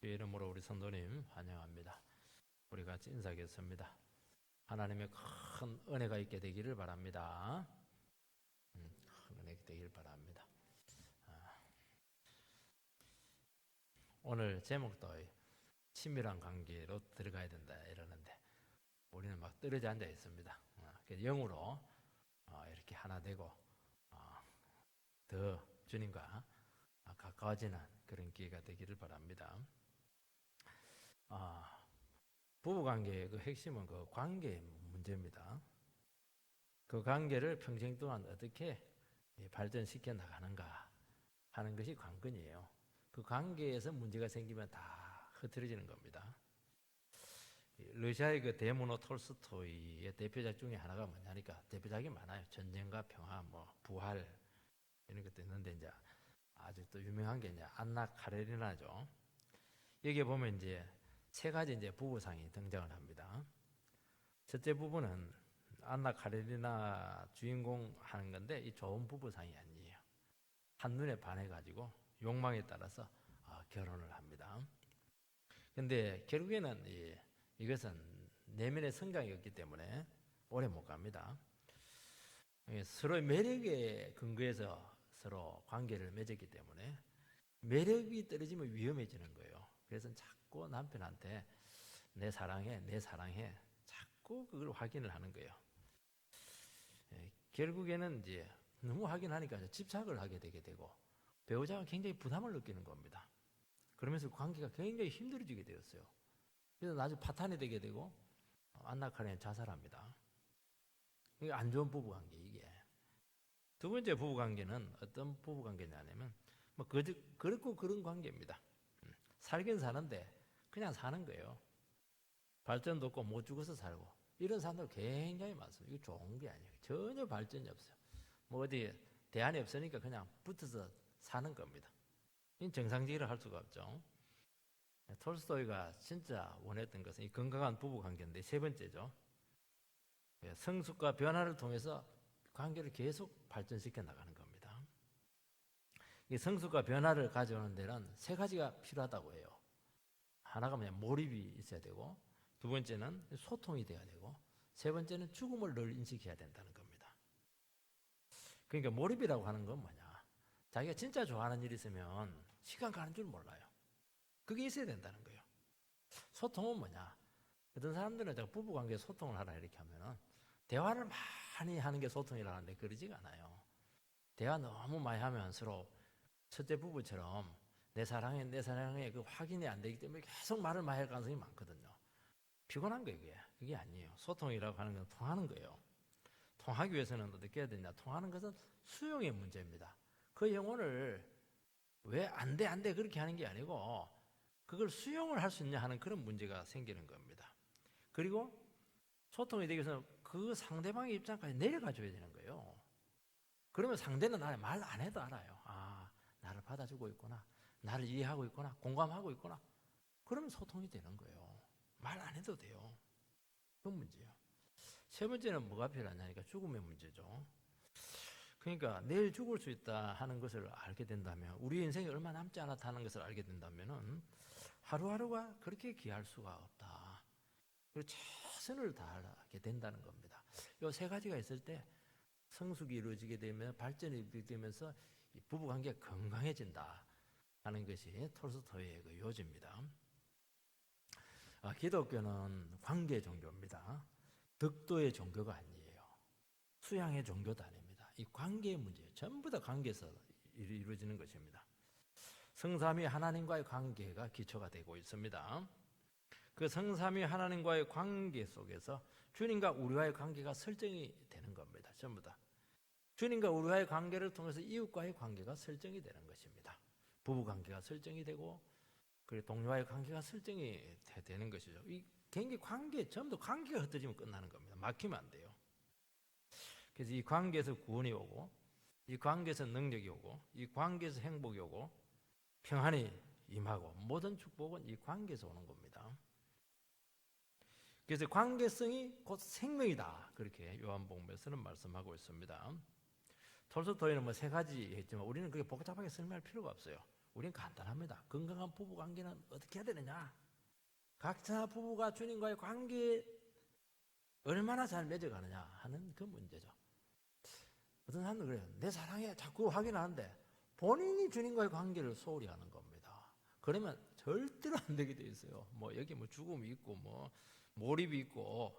주의 이름으로 우리 성도님 환영합니다. 우리 같이 인사하겠습니다. 하나님의 큰 은혜가 있게 되기를 바랍니다. 큰 은혜가 되기를 바랍니다. 오늘 제목도 친밀한 관계로 들어가야 된다 이러는데 우리는 막 떨어져 앉아 있습니다. 영으로 이렇게 하나 되고 더 주님과 가까워지는 그런 기회가 되기를 바랍니다. 부부관계의 그 핵심은 그 관계 문제입니다. 그 관계를 평생 동안 어떻게 발전시켜 나가는가 하는 것이 관건이에요. 그 관계에서 문제가 생기면 다 흐트러지는 겁니다. 러시아의 그 데모노 톨스토이의 대표작 중에 하나가 뭐냐니까 대표작이 많아요. 전쟁과 평화, 부활 이런 것도 있는데 이제 아주 또 유명한 게 이제 안나 카레리나죠. 여기에 보면 이제 세 가지 이제 부부상이 등장을 합니다. 첫째 부부는 안나 카레리나 주인공 하는 건데 이 좋은 부부상이 아니에요. 한눈에 반해가지고 욕망에 따라서 결혼을 합니다. 근데 결국에는 이것은 내면의 성장이 없기 때문에 오래 못 갑니다. 서로의 매력에 근거해서 서로 관계를 맺었기 때문에 매력이 떨어지면 위험해지는 거예요. 그래서 자꾸 남편한테 내 사랑해, 내 사랑해 자꾸 그걸 확인을 하는 거예요. 결국에는 이제 너무 확인하니까 집착을 하게 되게 되고 배우자가 굉장히 부담을 느끼는 겁니다. 그러면서 관계가 굉장히 힘들어지게 되었어요. 그래서 나중에 파탄이 되게 되고 안나 카레는 자살합니다. 이게 안 좋은 부부관계 이게. 두 번째 부부관계는 어떤 부부관계냐면 그렇고 그런 관계입니다. 살긴 사는데 그냥 사는 거예요. 발전도 없고 못 죽어서 살고 이런 사람들 굉장히 많습니다. 이거 좋은 게 아니에요. 전혀 발전이 없어요. 어디 대안이 없으니까 그냥 붙어서 사는 겁니다. 이건 정상적으로 할 수가 없죠. 톨스토이가 진짜 원했던 것은 이 건강한 부부 관계인데 세 번째죠. 성숙과 변화를 통해서 관계를 계속 발전시켜 나가는 겁니다. 이 성숙과 변화를 가져오는 데는 세 가지가 필요하다고 해요. 하나가 몰입이 있어야 되고, 두 번째는 소통이 돼야 되고, 세 번째는 죽음을 늘 인식해야 된다는 겁니다. 그러니까 몰입이라고 하는 건 뭐냐? 자기가 진짜 좋아하는 일이 있으면 시간 가는 줄 몰라요. 그게 있어야 된다는 거예요. 소통은 뭐냐? 어떤 사람들은 부부관계 소통을 하라 이렇게 하면은 대화를 많이 하는 게 소통이라 하는데 그러지가 않아요. 대화 너무 많이 하면 서로 첫째 부부처럼 내 사랑해 그 확인이 안 되기 때문에 계속 말을 많이 할 가능성이 많거든요. 피곤한 거예요, 그게 아니에요. 소통이라고 하는 건 통하는 거예요. 통하기 위해서는 어떻게 해야 되냐? 통하는 것은 수용의 문제입니다. 그 영혼을 왜 안 돼 그렇게 하는 게 아니고 그걸 수용을 할 수 있냐 하는 그런 문제가 생기는 겁니다. 그리고 소통이 되기 위해서는 그 상대방의 입장까지 내려가 줘야 되는 거예요. 그러면 상대는 나를 말 안 해도 알아요. 나를 받아주고 있구나. 나를 이해하고 있구나. 공감하고 있구나. 그러면 소통이 되는 거예요. 말 안 해도 돼요. 그건 문제예요. 세 번째는 뭐가 필요하냐니까 죽음의 문제죠. 그러니까 내일 죽을 수 있다 하는 것을 알게 된다면 우리 인생이 얼마 남지 않았다는 것을 알게 된다면 하루하루가 그렇게 귀할 수가 없다. 그리고 최선을 다하게 된다는 겁니다. 이 세 가지가 있을 때 성숙이 이루어지게 되면 발전이 되면서 부부관계가 건강해진다 하는 것이 톨스토이의 그 요지입니다. 기독교는 관계 종교입니다. 덕도의 종교가 아니에요. 수양의 종교도 아닙니다. 이 관계의 문제예요. 전부 다 관계에서 이루어지는 것입니다. 성삼위 하나님과의 관계가 기초가 되고 있습니다. 그 성삼위 하나님과의 관계 속에서 주님과 우리와의 관계가 설정이 되는 겁니다. 전부 다. 주님과 우리와의 관계를 통해서 이웃과의 관계가 설정이 되는 것입니다. 부부 관계가 설정이 되고 그리고 동료와의 관계가 설정이 되는 것이죠. 이 굉장히 관계 전부 관계가 흩어지면 끝나는 겁니다. 막히면 안 돼요. 그래서 이 관계에서 구원이 오고 이 관계에서 능력이 오고 이 관계에서 행복이 오고 평안이 임하고 모든 축복은 이 관계에서 오는 겁니다. 그래서 관계성이 곧 생명이다. 그렇게 요한복음에서는 말씀하고 있습니다. 톨스토이는 세 가지 했지만 우리는 그게 복잡하게 설명할 필요가 없어요. 우리는 간단합니다. 건강한 부부 관계는 어떻게 해야 되느냐? 각자 부부가 주님과의 관계 얼마나 잘 맺어가느냐 하는 그 문제죠. 어떤 사람들은 그래요. 내 사랑에 자꾸 확인하는데 본인이 주님과의 관계를 소홀히 하는 겁니다. 그러면 절대로 안 되게 돼 있어요. 뭐 여기 뭐 죽음이 있고 뭐 몰입이 있고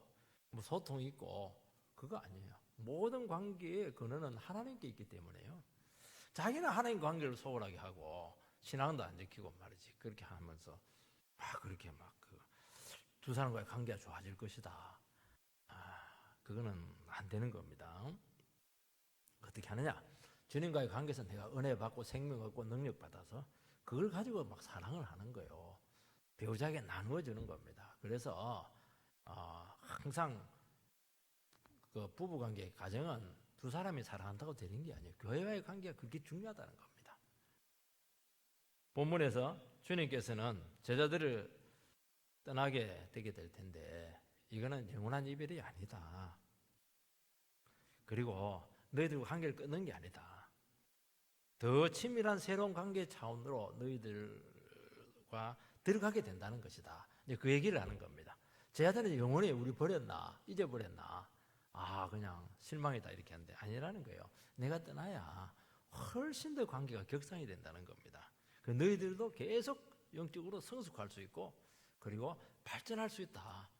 뭐 소통이 있고 그거 아니에요. 모든 관계의 근원은 하나님께 있기 때문에요. 자기는 하나님 관계를 소홀하게 하고 신앙도 안 지키고 말이지. 그렇게 하면서 그렇게 막 두 사람과의 관계가 좋아질 것이다. 그거는 안 되는 겁니다. 어떻게 하느냐? 주님과의 관계에서 내가 은혜 받고 생명 얻고 능력 받아서 그걸 가지고 막 사랑을 하는 거예요. 배우자에게 나누어 주는 겁니다. 그래서 항상 그 부부 관계 가정은 두 사람이 사랑한다고 되는 게 아니에요. 교회와의 관계가 그렇게 중요하다는 겁니다. 본문에서 주님께서는 제자들을 떠나게 되게 될 텐데 이거는 영원한 이별이 아니다. 그리고 너희들과 관계를 끊는 게 아니다. 더 친밀한 새로운 관계 차원으로 너희들과 들어가게 된다는 것이다. 이제 그 얘기를 하는 겁니다. 제자들은 영원히 우리 버렸나? 잊어버렸나? 그냥 실망이다 이렇게 하는데 아니라는 거예요. 내가 떠나야 훨씬 더 관계가 격상이 된다는 겁니다. 너희들도 계속 영적으로 성숙할 수 있고 그리고 발전할 수 있다.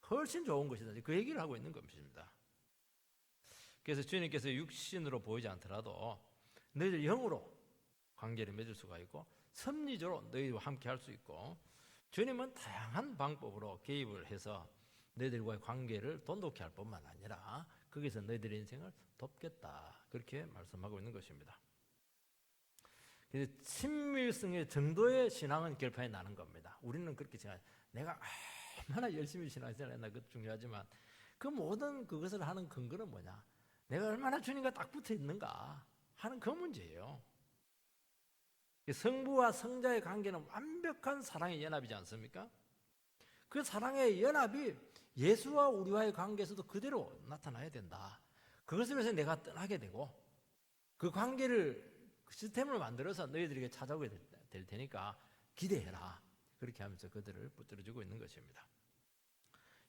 훨씬 좋은 것이다. 그 얘기를 하고 있는 것입니다. 그래서 주님께서 육신으로 보이지 않더라도 너희들 영으로 관계를 맺을 수가 있고 섭리적으로 너희와 함께 할 수 있고 주님은 다양한 방법으로 개입을 해서 너희들과의 관계를 돈독히 할 뿐만 아니라 거기서 너희들의 인생을 돕겠다. 그렇게 말씀하고 있는 것입니다. 그래서 친밀성의 정도의 신앙은 결판이 나는 겁니다. 우리는 그렇게 생각해요. 내가 얼마나 열심히 신앙생활 했나 그것도 중요하지만 그 모든 그것을 하는 근거는 뭐냐? 내가 얼마나 주님과 딱 붙어 있는가 하는 그 문제예요. 성부와 성자의 관계는 완벽한 사랑의 연합이지 않습니까? 그 사랑의 연합이 예수와 우리와의 관계에서도 그대로 나타나야 된다. 그것을 위해서 내가 떠나게 되고 그 관계를 시스템을 만들어서 너희들에게 찾아오게 될 테니까 기대해라. 그렇게 하면서 그들을 붙들어주고 있는 것입니다.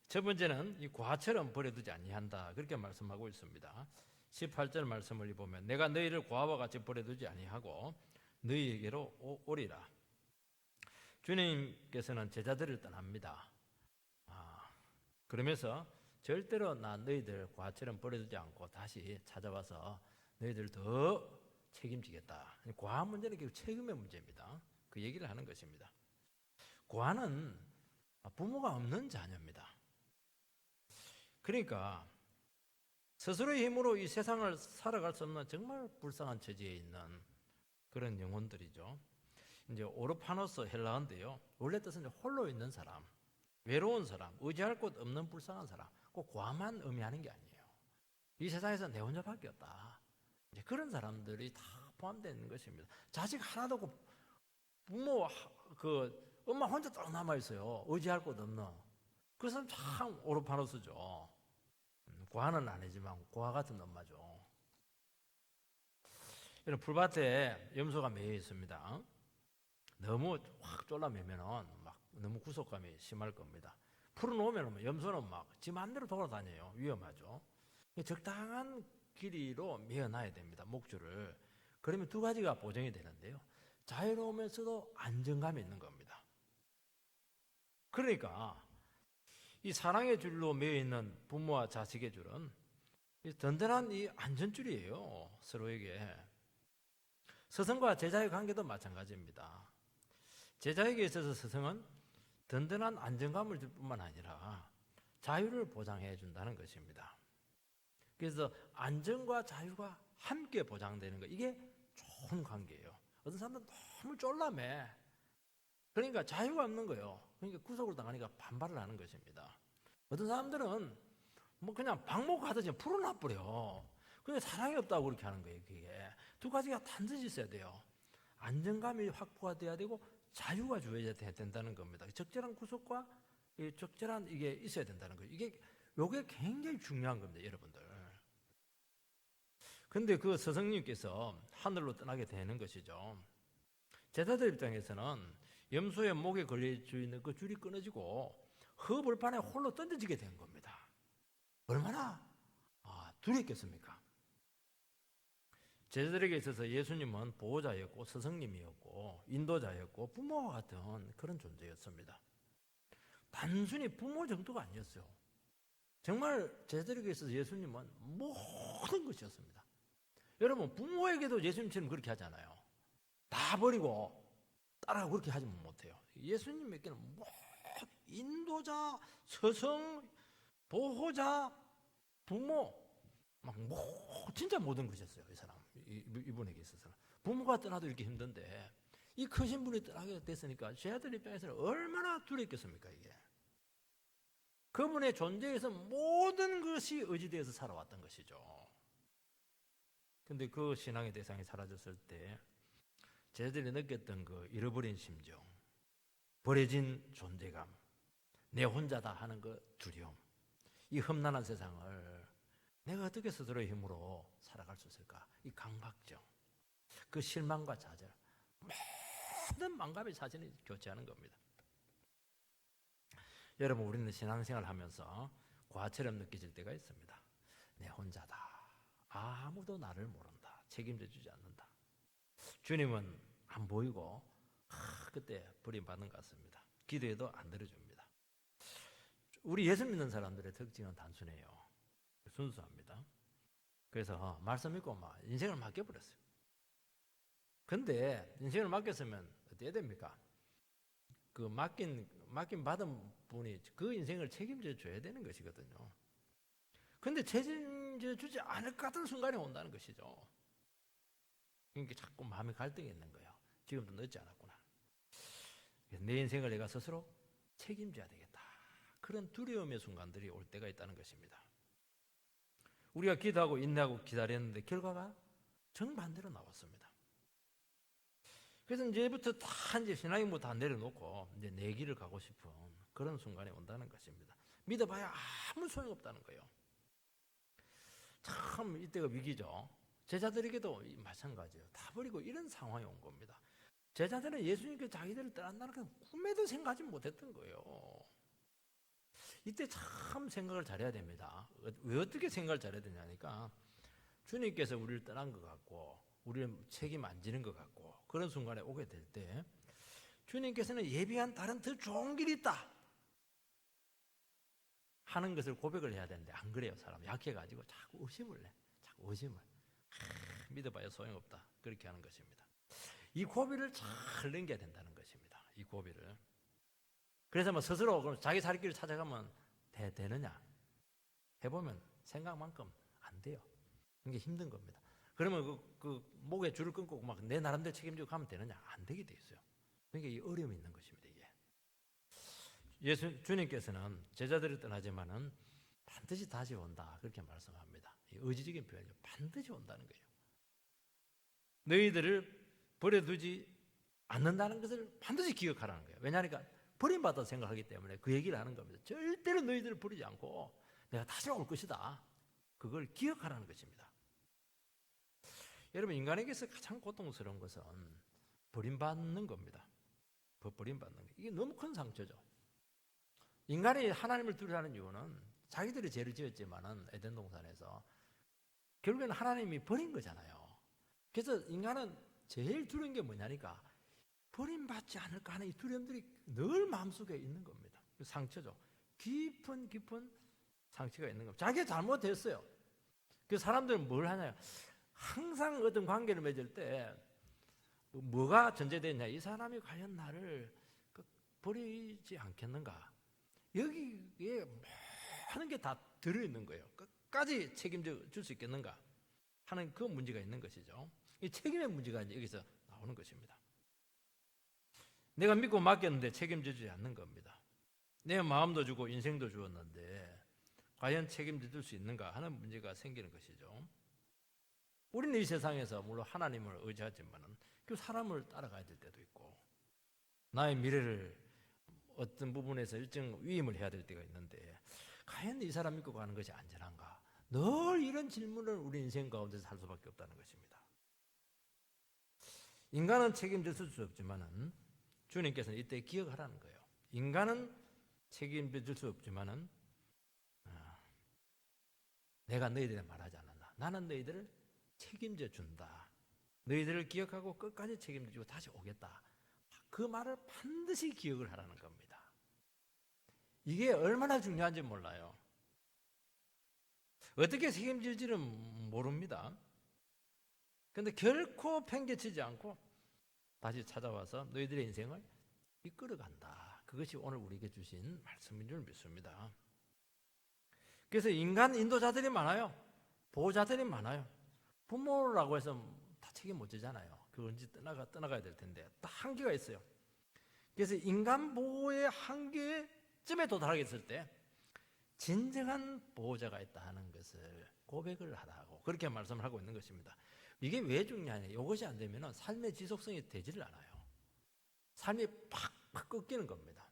첫 번째는 이 과처럼 버려두지 아니한다. 그렇게 말씀하고 있습니다. 18절 말씀을 보면 내가 너희를 과와 같이 버려두지 아니하고 너희에게로 오리라. 주님께서는 제자들을 떠납니다. 그러면서 절대로 나 너희들 과처럼 버려두지 않고 다시 찾아와서 너희들 더 책임지겠다. 과 문제는 결국 책임의 문제입니다. 그 얘기를 하는 것입니다. 과는 부모가 없는 자녀입니다. 그러니까 스스로의 힘으로 이 세상을 살아갈 수 없는 정말 불쌍한 처지에 있는 그런 영혼들이죠. 이제 오르파노스 헬라어인데요. 원래 뜻은 홀로 있는 사람, 외로운 사람, 의지할 곳 없는 불쌍한 사람, 꼭 과만 의미하는 게 아니에요. 이 세상에서 내 혼자밖에 없다. 이제 그런 사람들이 다 포함되는 것입니다. 자식 하나도 없고 부모 엄마 혼자 딱 남아 있어요. 의지할 곳 없는. 그 사람 참 오르파노스죠. 과는 아니지만 과 같은 엄마죠. 이런 풀밭에 염소가 매여 있습니다. 너무 확 쫄라매면은 막 너무 구속감이 심할 겁니다. 풀어놓으면 염소는 막 지 맘대로 돌아다녀요. 위험하죠. 적당한 길이로 메어놔야 됩니다. 목줄을. 그러면 두 가지가 보정이 되는데요. 자유로우면서도 안정감이 있는 겁니다. 그러니까 이 사랑의 줄로 매여 있는 부모와 자식의 줄은 든든한 이 안전줄이에요. 서로에게. 스승과 제자의 관계도 마찬가지입니다. 제자에게 있어서 스승은 든든한 안정감을 줄 뿐만 아니라 자유를 보장해 준다는 것입니다. 그래서 안정과 자유가 함께 보장되는 거, 이게 좋은 관계예요. 어떤 사람들은 너무 쫄라매. 그러니까 자유가 없는 거예요. 그러니까 구속을 당하니까 반발을 하는 것입니다. 어떤 사람들은 뭐 그냥 방목하듯이 풀어놔버려. 근데 사랑이 없다고 그렇게 하는 거예요. 그게 두 가지가 단지 있어야 돼요. 안정감이 확보가 돼야 되고 자유가 주어져야 된다는 겁니다. 적절한 구속과 적절한 이게 있어야 된다는 거예요. 요게 굉장히 중요한 겁니다, 여러분들. 근데 그 스승님께서 하늘로 떠나게 되는 것이죠. 제자들 입장에서는 염소의 목에 걸려 있는 그 줄이 끊어지고 허벌판에 홀로 던져지게 된 겁니다. 얼마나 두렵겠습니까? 제자들에게 있어서 예수님은 보호자였고 스승님이었고 인도자였고 부모와 같은 그런 존재였습니다. 단순히 부모 정도가 아니었어요. 정말 제자들에게 있어서 예수님은 모든 것이었습니다. 여러분, 부모에게도 예수님처럼 그렇게 하잖아요. 다 버리고 따라하고 그렇게 하지 못해요. 예수님에게는 인도자, 스승, 보호자, 부모, 진짜 모든 것이었어요. 이 사람, 이분에게 있어서는. 부모가 떠나도 이렇게 힘든데 이 크신 분이 떠나게 됐으니까 제자들 입장에서는 얼마나 두렵겠습니까, 이게. 그분의 존재에서 모든 것이 의지되어서 살아왔던 것이죠. 근데 그 신앙의 대상이 사라졌을 때 제자들이 느꼈던 그 잃어버린 심정, 버려진 존재감, 내 혼자다 하는 그 두려움, 이 험난한 세상을 내가 어떻게 스스로의 힘으로 살아갈 수 있을까? 이 강박증, 그 실망과 좌절, 모든 망감의 사진이 교체하는 겁니다. 여러분, 우리는 신앙생활을 하면서 과처럼 느껴질 때가 있습니다. 내 혼자다. 아무도 나를 모른다. 책임져 주지 않는다. 주님은 안 보이고 그때 버림받는 것 같습니다. 기도해도 안 들어줍니다. 우리 예수 믿는 사람들의 특징은 단순해요. 순수합니다. 그래서 말씀 믿고 인생을 맡겨버렸어요. 근데 인생을 맡겼으면 어떻게 됩니까? 그 맡긴 받은 분이 그 인생을 책임져 줘야 되는 것이거든요. 근데 책임져 주지 않을 것 같은 순간이 온다는 것이죠. 그러니까 자꾸 마음에 갈등이 있는 거예요. 지금도 늦지 않았구나. 내 인생을 내가 스스로 책임져야 되겠다. 그런 두려움의 순간들이 올 때가 있다는 것입니다. 우리가 기도하고 인내하고 기다렸는데 결과가 정반대로 나왔습니다. 그래서 이제부터 이제 신앙이 다 내려놓고 이제 내 길을 가고 싶은 그런 순간이 온다는 것입니다. 믿어봐야 아무 소용없다는 거예요. 참 이때가 위기죠. 제자들에게도 마찬가지예요. 다 버리고 이런 상황이 온 겁니다. 제자들은 예수님께 자기들을 떠난다는 건 꿈에도 생각하지 못했던 거예요. 이때 참 생각을 잘해야 됩니다. 왜 어떻게 생각을 잘해야 되냐니까 주님께서 우리를 떠난 것 같고 우리를 책임 안 지는 것 같고 그런 순간에 오게 될 때 주님께서는 예비한 다른 더 좋은 길이 있다 하는 것을 고백을 해야 되는데 안 그래요. 사람 약해가지고 자꾸 의심을 해. 자꾸 의심을. 믿어봐야 소용없다. 그렇게 하는 것입니다. 이 고비를 잘 넘겨야 된다는 것입니다. 이 고비를. 그래서 스스로 그럼 자기 살 길을 찾아가면 되느냐? 해보면 생각만큼 안 돼요. 이게 힘든 겁니다. 그러면 그 목에 줄을 끊고 막 내 나름대로 책임지고 가면 되느냐? 안 되게 돼 있어요. 그러니까 이 어려움이 있는 것입니다. 이게. 주님께서는 제자들을 떠나지만은 반드시 다시 온다. 그렇게 말씀합니다. 이 의지적인 표현이죠. 반드시 온다는 거예요. 너희들을 버려두지 않는다는 것을 반드시 기억하라는 거예요. 왜냐하니까 버림받아 생각하기 때문에 그 얘기를 하는 겁니다. 절대로 너희들을 버리지 않고 내가 다시 올 것이다. 그걸 기억하라는 것입니다. 여러분, 인간에게서 가장 고통스러운 것은 버림받는 겁니다. 버림받는 거. 이게 너무 큰 상처죠. 인간이 하나님을 두려워하는 이유는 자기들이 죄를 지었지만은 에덴 동산에서 결국에는 하나님이 버린 거잖아요. 그래서 인간은 제일 두려운 게 뭐냐니까 버림받지 않을까 하는 이 두려움들이 늘 마음속에 있는 겁니다. 상처죠. 깊은 상처가 있는 겁니다. 자기가 잘못했어요. 그 사람들은 뭘 하냐? 항상 어떤 관계를 맺을 때 뭐가 전제되냐? 이 사람이 과연 나를 버리지 않겠는가? 여기에 하는 게 다 들어있는 거예요. 끝까지 책임져 줄 수 있겠는가 하는 그 문제가 있는 것이죠. 이 책임의 문제가 이제 여기서 나오는 것입니다. 내가 믿고 맡겼는데 책임져 주지 않는 겁니다. 내 마음도 주고 인생도 주었는데 과연 책임져 줄 수 있는가 하는 문제가 생기는 것이죠. 우리는 이 세상에서 물론 하나님을 의지하지만은 그 사람을 따라가야 될 때도 있고 나의 미래를 어떤 부분에서 일정 위임을 해야 될 때가 있는데 과연 이 사람 믿고 가는 것이 안전한가? 늘 이런 질문을 우리 인생 가운데서 할 수밖에 없다는 것입니다. 인간은 책임질 수 없지만은 주님께서는 이때 기억하라는 거예요. 인간은 책임질 수 없지만은 내가 너희들에 말하지 않았나. 나는 너희들을 책임져 준다. 너희들을 기억하고 끝까지 책임지고 다시 오겠다. 그 말을 반드시 기억을 하라는 겁니다. 이게 얼마나 중요한지 몰라요. 어떻게 책임질지는 모릅니다. 그런데 결코 팽개치지 않고 다시 찾아와서 너희들의 인생을 이끌어간다. 그것이 오늘 우리에게 주신 말씀인 줄 믿습니다. 그래서 인간 인도자들이 많아요. 보호자들이 많아요. 부모라고 해서 다 책임 못 지잖아요. 그 언제 떠나가야 될 텐데 다 한계가 있어요. 그래서 인간 보호의 한계쯤에 도달하겠을 때 진정한 보호자가 있다 하는 것을 고백을 하라고 그렇게 말씀을 하고 있는 것입니다. 이게 왜 중요하냐? 이것이 안 되면 삶의 지속성이 되지를 않아요. 삶이 팍팍 꺾이는 겁니다.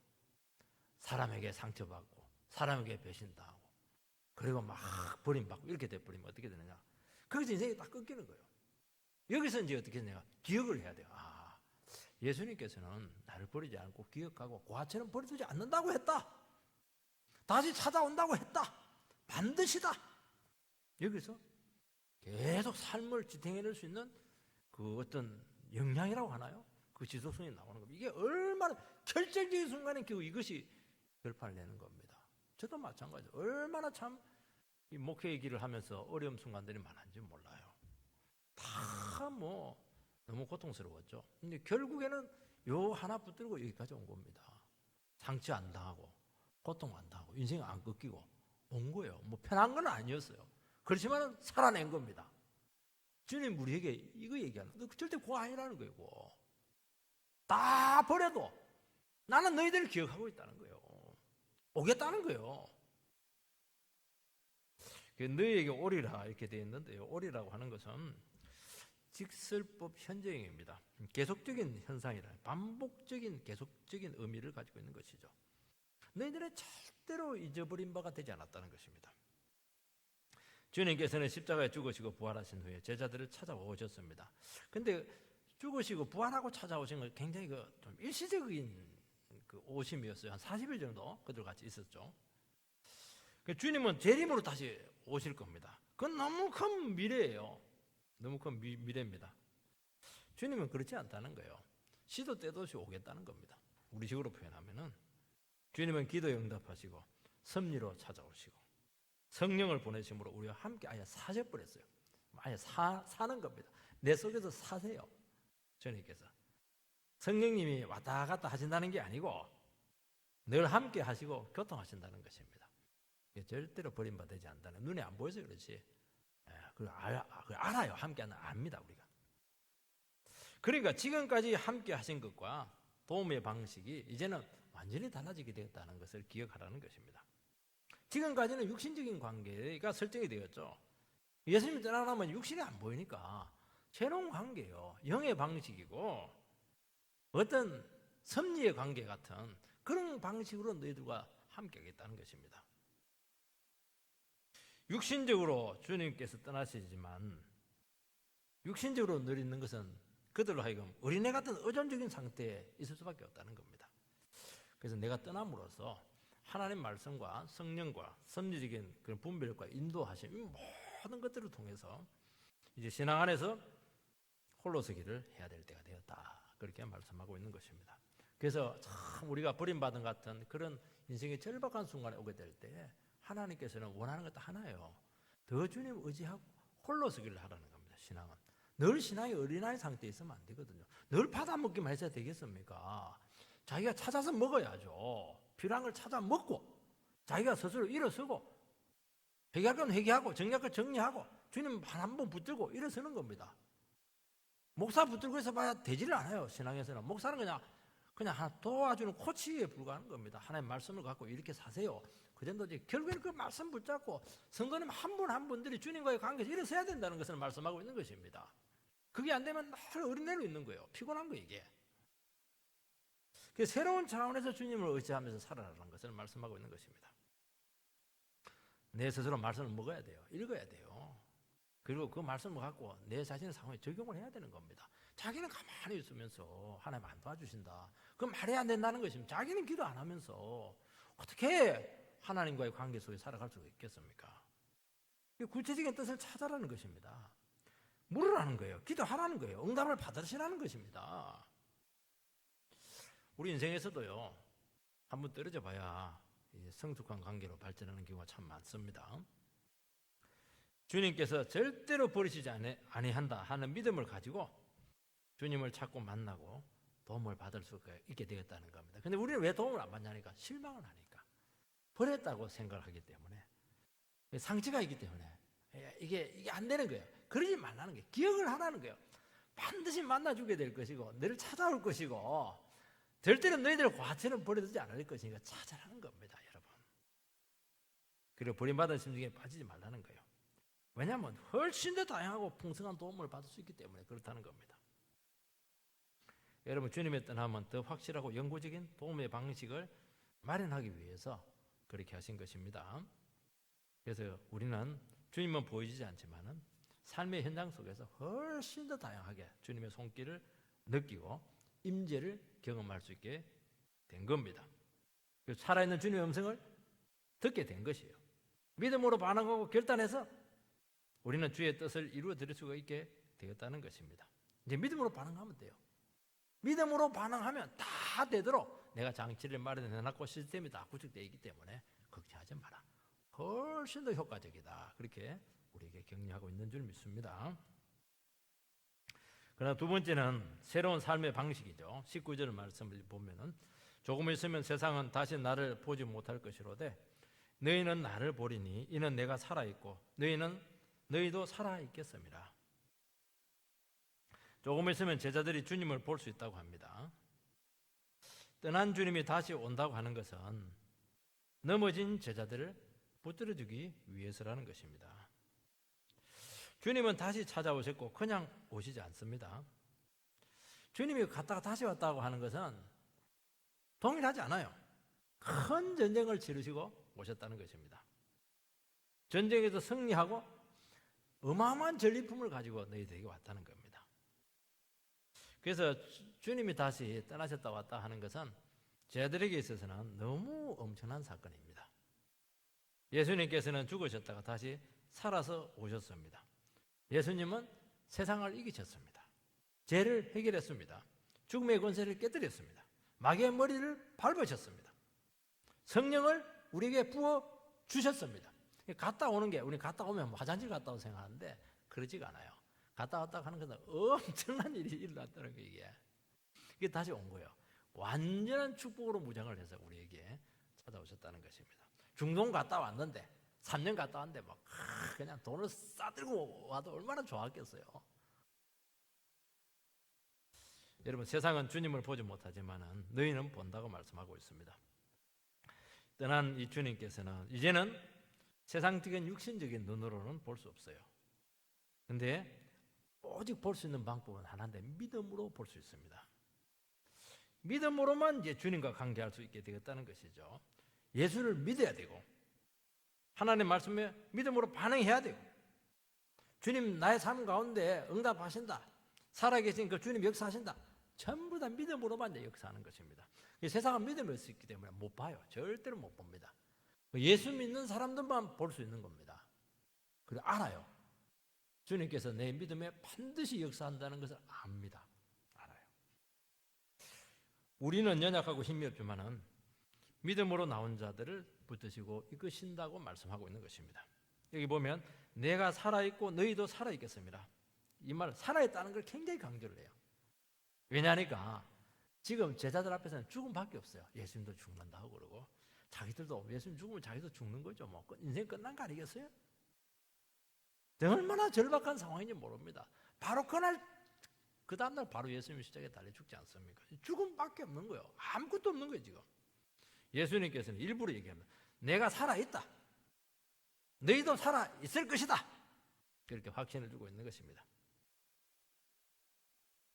사람에게 상처받고 사람에게 배신당하고 그리고 막 버림받고 이렇게 돼버리면 어떻게 되느냐? 거기서 인생이 딱 끊기는 거예요. 여기서 이제 어떻게 되냐? 기억을 해야 돼요. 예수님께서는 나를 버리지 않고 기억하고 고아처럼 버려두지 않는다고 했다. 다시 찾아온다고 했다. 반드시다. 여기서 계속 삶을 지탱해낼 수 있는 그 어떤 역량이라고 하나요? 그 지속성이 나오는 겁니다. 이게 얼마나 결정적인 순간에 겨우 이것이 결판을 내는 겁니다. 저도 마찬가지죠. 얼마나 참 이 목회의 길을 하면서 어려운 순간들이 많은지 몰라요. 다 너무 고통스러웠죠. 근데 결국에는 요 하나 붙들고 여기까지 온 겁니다. 상처 안 당하고 고통 안 당하고 인생 안 꺾이고 온 거예요. 편한 건 아니었어요. 그렇지만 살아낸 겁니다. 주님 우리에게 이거 얘기하는 너 절대 그거 아니라는 거예요. 그거. 다 버려도 나는 너희들을 기억하고 있다는 거예요. 오겠다는 거예요. 너희에게 오리라 이렇게 되어 있는데요. 오리라고 하는 것은 직설법 현재형입니다. 계속적인 현상이라 반복적인 계속적인 의미를 가지고 있는 것이죠. 너희들은 절대로 잊어버린 바가 되지 않았다는 것입니다. 주님께서는 십자가에 죽으시고 부활하신 후에 제자들을 찾아오셨습니다. 그런데 죽으시고 부활하고 찾아오신 건 굉장히 좀 일시적인 오심이었어요. 한 40일 정도 그들 같이 있었죠. 주님은 재림으로 다시 오실 겁니다. 그건 너무 큰 미래예요. 너무 큰 미래입니다. 주님은 그렇지 않다는 거예요. 시도 때도 없이 오겠다는 겁니다. 우리 식으로 표현하면은 주님은 기도에 응답하시고 섭리로 찾아오시고 성령을 보내심으로 우리와 함께 아예 사셔버렸어요. 아예 사는 겁니다. 내 속에서 사세요. 주님께서. 성령님이 왔다 갔다 하신다는 게 아니고 늘 함께 하시고 교통하신다는 것입니다. 절대로 버림받지 않는다는 눈에 안 보여서 그렇지. 그걸 알아요. 함께하는 압니다 우리가. 그러니까 지금까지 함께 하신 것과 도움의 방식이 이제는 완전히 달라지게 되었다는 것을 기억하라는 것입니다. 지금까지는 육신적인 관계가 설정이 되었죠. 예수님이 떠나가면 육신이 안 보이니까 새로운 관계예요. 영의 방식이고 어떤 섭리의 관계 같은 그런 방식으로 너희들과 함께 하겠다는 것입니다. 육신적으로 주님께서 떠나시지만 육신적으로 늘 있는 것은 그들로 하여금 어린애 같은 의존적인 상태에 있을 수밖에 없다는 겁니다. 그래서 내가 떠남으로써 하나님 말씀과 성령과 섭리적인 그런 분별과 인도하심 이 모든 것들을 통해서 이제 신앙 안에서 홀로 서기를 해야 될 때가 되었다. 그렇게 말씀하고 있는 것입니다. 그래서 참 우리가 버림받은 같은 그런 인생의 절박한 순간에 오게 될 때 하나님께서는 원하는 것 하나예요. 더 주님 의지하고 홀로 서기를 하라는 겁니다. 신앙은. 늘 신앙이 어린아이 상태에 있으면 안 되거든요. 늘 받아먹기만 해서 되겠습니까? 자기가 찾아서 먹어야죠. 필요한 걸 찾아 먹고 자기가 스스로 일어서고 회개할 건 회개하고 정리할 건 정리하고 주님 한 번 붙들고 일어서는 겁니다. 목사 붙들고 해서 봐야 되지를 않아요. 신앙에서는. 목사는 그냥 하나 도와주는 코치에 불과한 겁니다. 하나님 말씀을 갖고 이렇게 사세요. 그 정도지. 결국에는 그 말씀 붙잡고 성도님 한 분 한 분들이 주님과의 관계에서 일어서야 된다는 것을 말씀하고 있는 것입니다. 그게 안 되면 늘 어린애로 있는 거예요. 피곤한 거 이게. 새로운 차원에서 주님을 의지하면서 살아라는 것을 말씀하고 있는 것입니다. 내 스스로 말씀을 먹어야 돼요. 읽어야 돼요. 그리고 그 말씀을 갖고 내 자신의 상황에 적용을 해야 되는 겁니다. 자기는 가만히 있으면서 하나님 안 도와주신다. 그건 말이 안 된다는 것입니다. 자기는 기도 안 하면서 어떻게 하나님과의 관계 속에 살아갈 수가 있겠습니까? 구체적인 뜻을 찾아라는 것입니다. 물으라는 거예요. 기도하라는 거예요. 응답을 받으시라는 것입니다. 우리 인생에서도요, 한번 떨어져 봐야 성숙한 관계로 발전하는 경우가 참 많습니다. 주님께서 절대로 버리시지 아니한다 하는 믿음을 가지고 주님을 찾고 만나고 도움을 받을 수 있게 되었다는 겁니다. 근데 우리는 왜 도움을 안 받냐니까? 실망을 하니까. 버렸다고 생각을 하기 때문에. 상처가 있기 때문에. 이게 안 되는 거예요. 그러지 말라는 거예요. 기억을 하라는 거예요. 반드시 만나주게 될 것이고 너를 찾아올 것이고 절대로 너희들을 과처럼 버려두지 않을 것이니까 찾아라는 겁니다, 여러분. 그리고 버림받은 심정에 빠지지 말라는 거예요. 왜냐하면 훨씬 더 다양하고 풍성한 도움을 받을 수 있기 때문에 그렇다는 겁니다. 여러분, 주님의 떠남은 더 확실하고 영구적인 도움의 방식을 마련하기 위해서 그렇게 하신 것입니다. 그래서 우리는 주님은 보이지 않지만은 삶의 현장 속에서 훨씬 더 다양하게 주님의 손길을 느끼고 임재를 경험할 수 있게 된 겁니다. 살아있는 주님의 음성을 듣게 된 것이에요. 믿음으로 반응하고 결단해서 우리는 주의 뜻을 이루어 드릴 수가 있게 되었다는 것입니다. 이제 믿음으로 반응하면 돼요. 믿음으로 반응하면 다 되도록 내가 장치를 마련해놨고 시스템이 다 구축되어 있기 때문에 걱정하지 마라. 훨씬 더 효과적이다. 그렇게 우리에게 격려하고 있는 줄 믿습니다. 그러나 두 번째는 새로운 삶의 방식이죠. 19절 말씀을 보면은 조금 있으면 세상은 다시 나를 보지 못할 것이로되 너희는 나를 보리니 이는 내가 살아있고 너희도 살아있겠습니다. 조금 있으면 제자들이 주님을 볼 수 있다고 합니다. 떠난 주님이 다시 온다고 하는 것은 넘어진 제자들을 붙들어주기 위해서라는 것입니다. 주님은 다시 찾아오셨고 그냥 오시지 않습니다. 주님이 갔다가 다시 왔다고 하는 것은 동일하지 않아요. 큰 전쟁을 치르시고 오셨다는 것입니다. 전쟁에서 승리하고 어마어마한 전리품을 가지고 너희들에게 왔다는 겁니다. 그래서 주님이 다시 떠나셨다 왔다 하는 것은 제자들에게 있어서는 너무 엄청난 사건입니다. 예수님께서는 죽으셨다가 다시 살아서 오셨습니다. 예수님은 세상을 이기셨습니다. 죄를 해결했습니다. 죽음의 권세를 깨뜨렸습니다. 마귀의 머리를 밟으셨습니다. 성령을 우리에게 부어 주셨습니다. 갔다 오는 게, 우리 갔다 오면 화장실 갔다 오고 생각하는데 그러지가 않아요. 갔다 왔다 하는 것은 엄청난 일이 일어났다는 거예요. 이게 다시 온 거예요. 완전한 축복으로 무장을 해서 우리에게 찾아오셨다는 것입니다. 중동 갔다 왔는데 3년 갔다 왔는데 막 그냥 돈을 싸들고 와도 얼마나 좋았겠어요. 여러분, 세상은 주님을 보지 못하지만 너희는 본다고 말씀하고 있습니다. 떠난 이 주님께서는 이제는 세상적인 육신적인 눈으로는 볼 수 없어요. 근데 오직 볼 수 있는 방법은 하나인데 믿음으로 볼 수 있습니다. 믿음으로만 이제 주님과 관계할 수 있게 되었다는 것이죠. 예수를 믿어야 되고 하나님 말씀에 믿음으로 반응해야 되고 주님 나의 삶 가운데 응답하신다. 살아계신 그 주님 역사하신다. 전부 다 믿음으로만 역사하는 것입니다. 세상은 믿음이 없기 때문에 못 봐요. 절대로 못 봅니다. 예수 믿는 사람들만 볼 수 있는 겁니다. 그리고 알아요. 주님께서 내 믿음에 반드시 역사한다는 것을 압니다. 알아요. 우리는 연약하고 힘이 없지만은 믿음으로 나온 자들을 붙드시고 이끄신다고 말씀하고 있는 것입니다. 여기 보면 내가 살아있고 너희도 살아있겠습니다. 이 말 살아있다는 걸 굉장히 강조를 해요. 왜냐하니까 지금 제자들 앞에서는 죽음밖에 없어요. 예수님도 죽는다 하고 그러고 자기들도 예수님 죽으면 자기도 죽는 거죠. 뭐 인생 끝난 거 아니겠어요? 얼마나 절박한 상황인지 모릅니다. 바로 그날 그 다음날 바로 예수님 십자가에 달려 죽지 않습니까? 죽음밖에 없는 거예요. 아무것도 없는 거예요 지금. 예수님께서는 일부러 얘기합니다. 내가 살아있다. 너희도 살아있을 것이다. 그렇게 확신을 주고 있는 것입니다.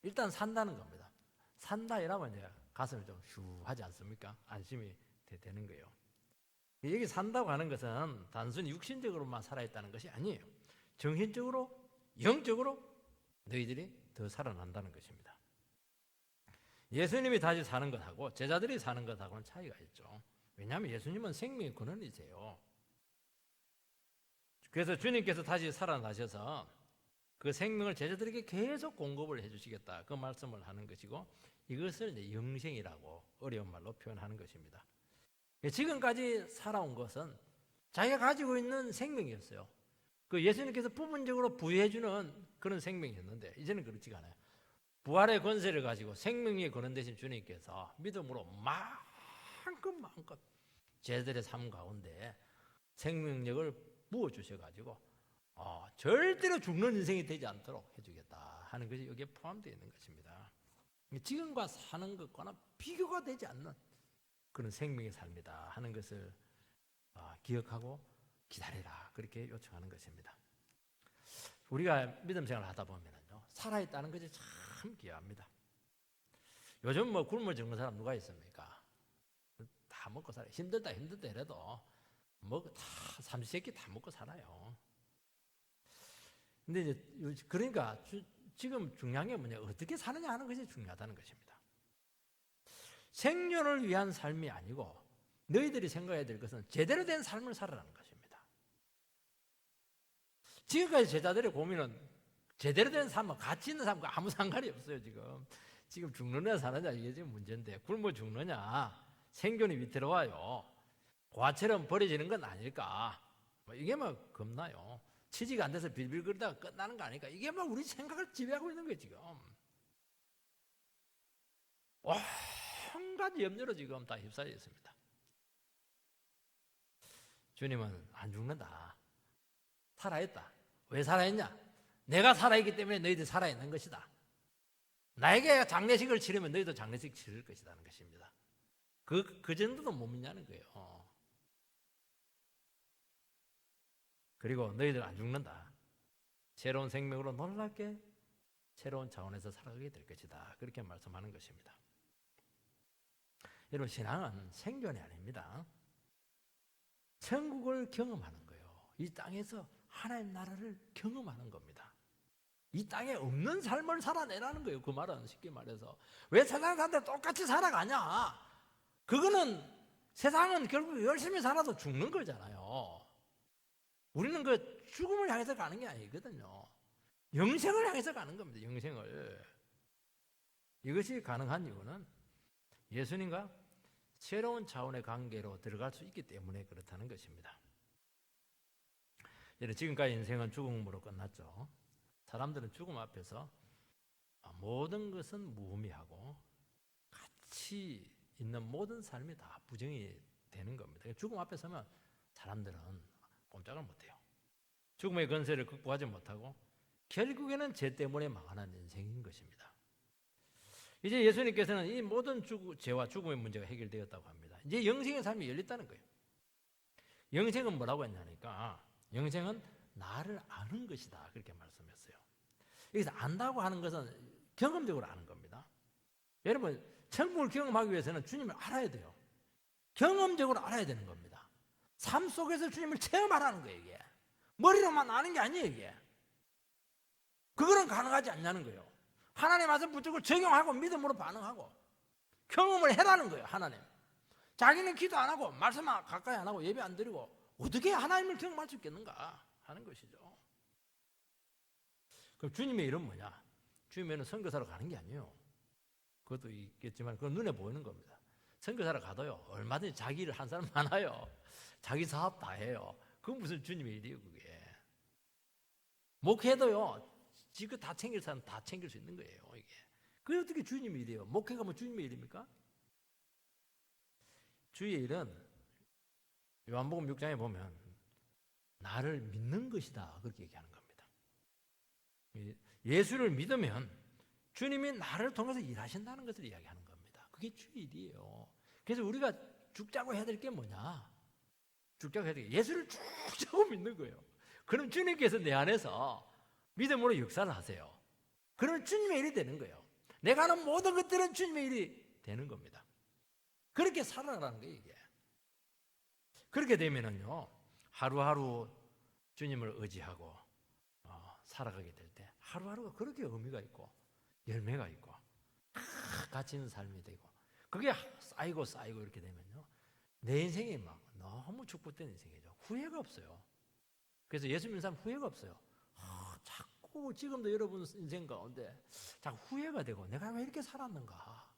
일단 산다는 겁니다. 산다 이러면 이제 가슴이 좀 휴하지 않습니까? 안심이 되는 거예요. 여기 산다고 하는 것은 단순히 육신적으로만 살아있다는 것이 아니에요. 정신적으로, 영적으로 너희들이 더 살아난다는 것입니다. 예수님이 다시 사는 것하고 제자들이 사는 것하고는 차이가 있죠. 왜냐하면 예수님은 생명의 근원이세요. 그래서 주님께서 다시 살아나셔서 그 생명을 제자들에게 계속 공급을 해주시겠다, 그 말씀을 하는 것이고, 이것을 이제 영생이라고 어려운 말로 표현하는 것입니다. 지금까지 살아온 것은 자기가 가지고 있는 생명이었어요. 그 예수님께서 부분적으로 부여해주는 그런 생명이었는데, 이제는 그렇지가 않아요. 부활의 권세를 가지고 생명의 근원 되신 주님께서 믿음으로 마음껏 제자들의 삶 가운데 생명력을 부어주셔가지고 절대로 죽는 인생이 되지 않도록 해주겠다 하는 것이 여기에 포함되어 있는 것입니다. 지금과 사는 것과는 비교가 되지 않는 그런 생명의 삶이다 하는 것을 기억하고 기다리라, 그렇게 요청하는 것입니다. 우리가 믿음 생활을 하다 보면요, 살아있다는 것이 참 귀합니다. 요즘 뭐 굶어 죽는 사람 누가 있습니까? 다 먹고 살아요. 힘들다 이래도 다 삼시세끼 다 먹고 살아요. 근데 이제 그러니까 지금 중요한 게 뭐냐, 어떻게 사느냐 하는 것이 중요하다는 것입니다. 생존을 위한 삶이 아니고 너희들이 생각해야 될 것은 제대로 된 삶을 살아라는 것입니다. 지금까지 제자들의 고민은 제대로 된 삶과 가치 있는 삶과 아무 상관이 없어요. 지금 죽느냐 사느냐 이게 지금 문제인데, 굶어 죽느냐, 생존이 위태로워요, 고아처럼 버려지는 건 아닐까, 이게 겁나요. 취지가 안 돼서 빌빌거리다가 끝나는 거 아닐까, 이게 우리 생각을 지배하고 있는 거예요. 지금 온갖 염려로 지금 다 휩싸여 있습니다. 주님은 안 죽는다, 살아있다. 왜 살아있냐? 내가 살아있기 때문에 너희들이 살아있는 것이다. 나에게 장례식을 치르면 너희도 장례식 치를 것이라는 것입니다. 그 정도도 못 믿냐는 거예요. 그리고 너희들 안 죽는다. 새로운 생명으로 놀랍게 새로운 차원에서 살아가게 될 것이다, 그렇게 말씀하는 것입니다. 여러분, 신앙은 생존이 아닙니다. 천국을 경험하는 거예요. 이 땅에서 하나님 나라를 경험하는 겁니다. 이 땅에 없는 삶을 살아내라는 거예요. 그 말은 쉽게 말해서 왜 세상 사람들 똑같이 살아가냐, 그거는 세상은 결국 열심히 살아도 죽는 거잖아요. 우리는 그 죽음을 향해서 가는 게 아니거든요. 영생을 향해서 가는 겁니다. 영생을. 이것이 가능한 이유는 예수님과 새로운 차원의 관계로 들어갈 수 있기 때문에 그렇다는 것입니다. 지금까지 인생은 죽음으로 끝났죠. 사람들은 죽음 앞에서 모든 것은 무의미하고 가치 있는 모든 삶이 다 부정이 되는 겁니다. 죽음 앞에 서면 사람들은 꼼짝을 못해요. 죽음의 권세를 극복하지 못하고 결국에는 죄 때문에 망하는 인생인 것입니다. 이제 예수님께서는 이 모든 죄와 죽음의 문제가 해결되었다고 합니다. 이제 영생의 삶이 열렸다는 거예요. 영생은 뭐라고 했냐니까, 영생은 나를 아는 것이다, 그렇게 말씀했어요. 여기서 안다고 하는 것은 경험적으로 아는 겁니다. 여러분, 천국을 경험하기 위해서는 주님을 알아야 돼요. 경험적으로 알아야 되는 겁니다. 삶 속에서 주님을 체험하라는 거예요. 이게 머리로만 아는 게 아니에요. 이게 그거는 가능하지 않냐는 거예요. 하나님 말씀 무조건 적용하고 믿음으로 반응하고 경험을 해라는 거예요. 하나님, 자기는 기도 안 하고 말씀 가까이 안 하고 예배 안 드리고 어떻게 하나님을 경험할 수 있겠는가 하는 것이죠. 그럼 주님의 일은 뭐냐? 주님은 선교사로 가는 게 아니에요. 그것도 있겠지만 그건 눈에 보이는 겁니다. 선교사로 가도요, 얼마든지 자기 일 한 사람 많아요. 자기 사업 다 해요. 그건 무슨 주님의 일이에요. 그게 목회도요, 지금 다 챙길 사람 다 챙길 수 있는 거예요. 이게 그게 어떻게 주님의 일이에요? 목회가 뭐 주님의 일입니까? 주의 일은 요한복음 6장에 보면 나를 믿는 것이다, 그렇게 얘기하는 겁니다. 예수를 믿으면 주님이 나를 통해서 일하신다는 것을 이야기하는 겁니다. 그게 주의 일이에요. 그래서 우리가 죽자고 해야 될 게 뭐냐? 죽자고 해야 될 게 예수를 죽자고 믿는 거예요. 그럼 주님께서 내 안에서 믿음으로 역사를 하세요. 그러면 주님의 일이 되는 거예요. 내가 하는 모든 것들은 주님의 일이 되는 겁니다. 그렇게 살아가라는 거예요. 이게 그렇게 되면은요, 하루하루 주님을 의지하고 살아가게 될 때 하루하루가 그렇게 의미가 있고 열매가 있고 가치 있는 삶이 되고 그게 쌓이고 이렇게 되면요 내 인생이 막 너무 축복된 인생이죠. 후회가 없어요. 그래서 예수 믿는 사람 후회가 없어요. 자꾸 지금도 여러분 인생 가운데 자꾸 후회가 되고 내가 왜 이렇게 살았는가